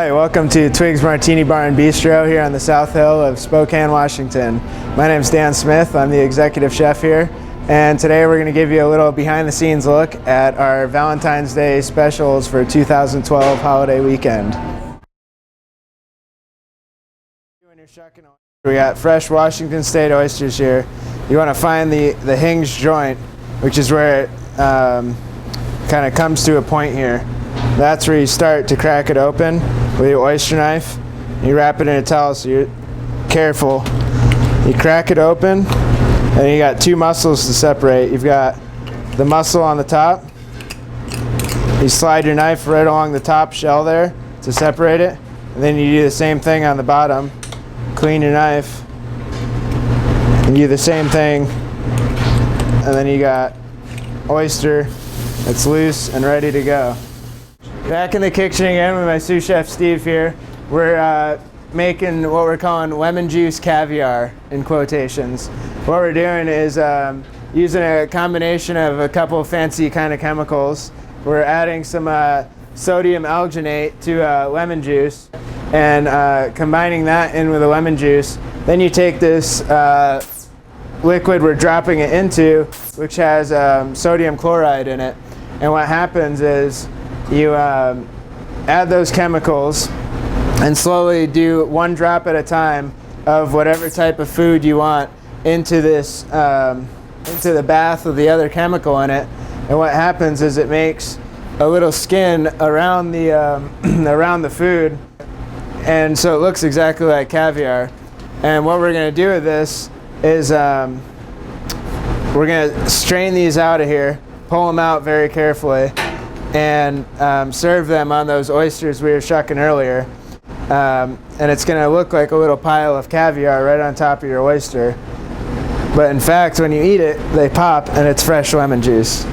Hi, welcome to Twigs Martini Bar and Bistro here on the South Hill of Spokane, Washington. My name is Dan Smith. I'm the executive chef here, and today we're going to give you a little behind-the-scenes look at our Valentine's Day specials for 2012 holiday weekend. When you're shucking, we got fresh Washington State oysters here. You want to find the hinged joint, which is where it kind of comes to a point here. That's where you start to crack it open with your oyster knife. You wrap it in a towel so you're careful. You crack it open, and you got two muscles to separate. You've got the muscle on the top. You slide your knife right along the top shell there to separate it. And then you do the same thing on the bottom. Clean your knife. And you do the same thing. And then you got oyster that's loose and ready to go. Back in the kitchen again with my sous chef Steve here. We're making what we're calling lemon juice caviar in quotations. What we're doing is using a combination of a couple of fancy kind of chemicals. We're adding some sodium alginate to lemon juice and combining that in with the lemon juice. Then you take this liquid we're dropping it into, which has sodium chloride in it. And what happens is you add those chemicals and slowly do one drop at a time of whatever type of food you want into this into the bath with the other chemical in it. And what happens is it makes a little skin around the around the food, and so it looks exactly like caviar. And what we're going to do with this is we're going to strain these out of here, pull them out very carefully, and serve them on those oysters we were shucking earlier. And it's going to look like a little pile of caviar right on top of your oyster. But in fact, when you eat it, they pop and it's fresh lemon juice.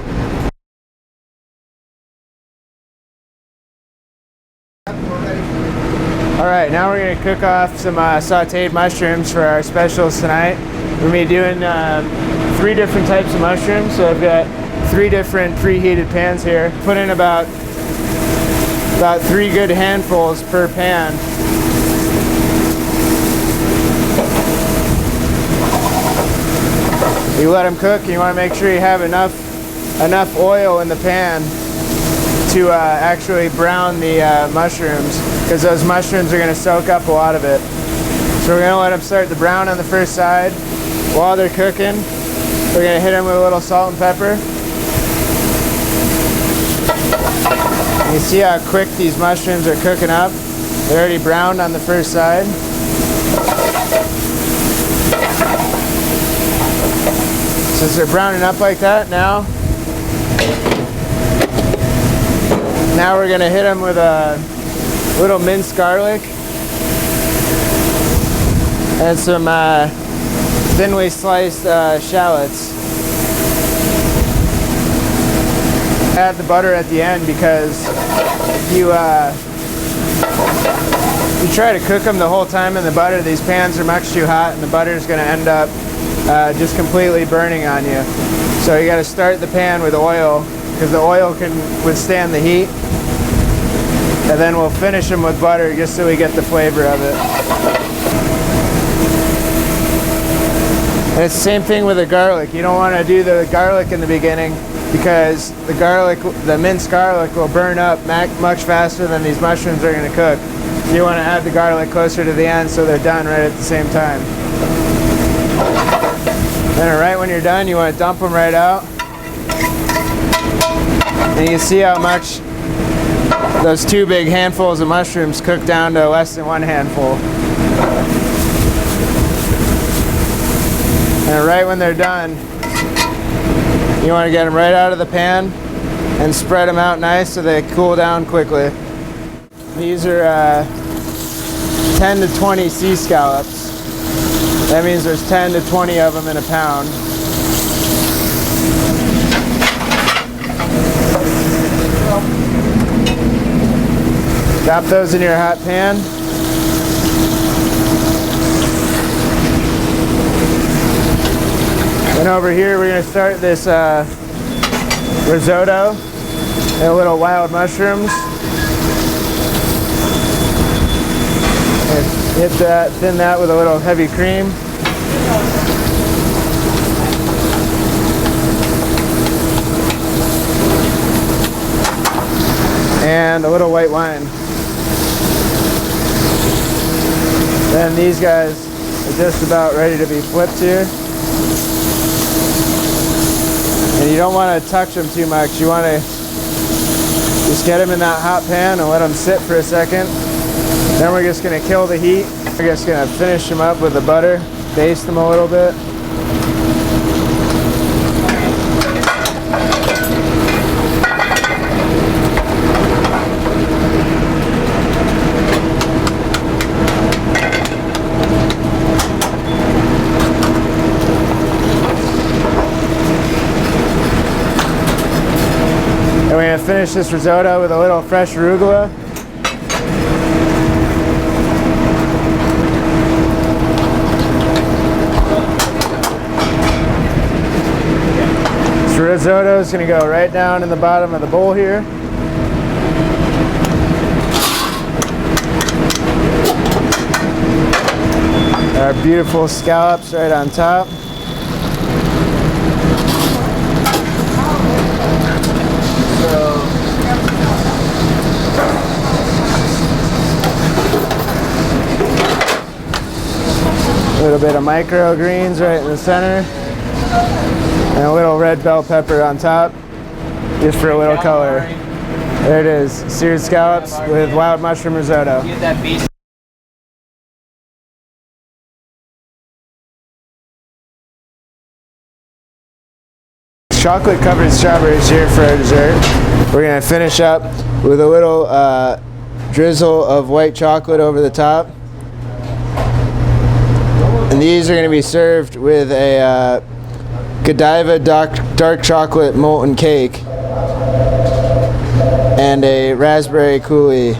Alright, now we're going to cook off some sauteed mushrooms for our specials tonight. We're going to be doing 3 different types of mushrooms. So I've got 3 different preheated pans here. Put in about 3 good handfuls per pan. You let them cook, and you want to make sure you have enough oil in the pan to actually brown the mushrooms, because those mushrooms are going to soak up a lot of it. So we're going to let them start to brown on the first side. While they're cooking, we're going to hit them with a little salt and pepper. You see how quick these mushrooms are cooking up? They're already browned on the first side. Since they're browning up like that, now we're going to hit them with a little minced garlic and some thinly sliced shallots. Add the butter at the end, because you try to cook them the whole time in the butter, these pans are much too hot and the butter is going to end up just completely burning on you. So you got to start the pan with oil, because the oil can withstand the heat, and then we'll finish them with butter just so we get the flavor of it. And it's the same thing with the garlic. You don't want to do the garlic in the beginning, because the minced garlic will burn up much faster than these mushrooms are going to cook. So you want to add the garlic closer to the end so they're done right at the same time. Then right when you're done, you want to dump them right out. And you can see how much those 2 big handfuls of mushrooms cook down to less than 1 handful. And right when they're done, you want to get them right out of the pan and spread them out nice so they cool down quickly. These are 10 to 20 sea scallops. That means there's 10 to 20 of them in a pound. Drop those in your hot pan. And over here we're going to start this risotto and a little wild mushrooms. Hit that, thin that with a little heavy cream. And a little white wine. Then these guys are just about ready to be flipped here. And you don't want to touch them too much. You want to just get them in that hot pan and let them sit for a second. Then we're just going to kill the heat. We're just going to finish them up with the butter, baste them a little bit. And we're going to finish this risotto with a little fresh arugula. This risotto is going to go right down in the bottom of the bowl here. Our beautiful scallops right on top. A little bit of microgreens right in the center, and a little red bell pepper on top, just for a little color. There it is, seared scallops with wild mushroom risotto. Chocolate covered strawberries here for our dessert. We're going to finish up with a little drizzle of white chocolate over the top. And these are going to be served with a Godiva dark chocolate molten cake and a raspberry coulis.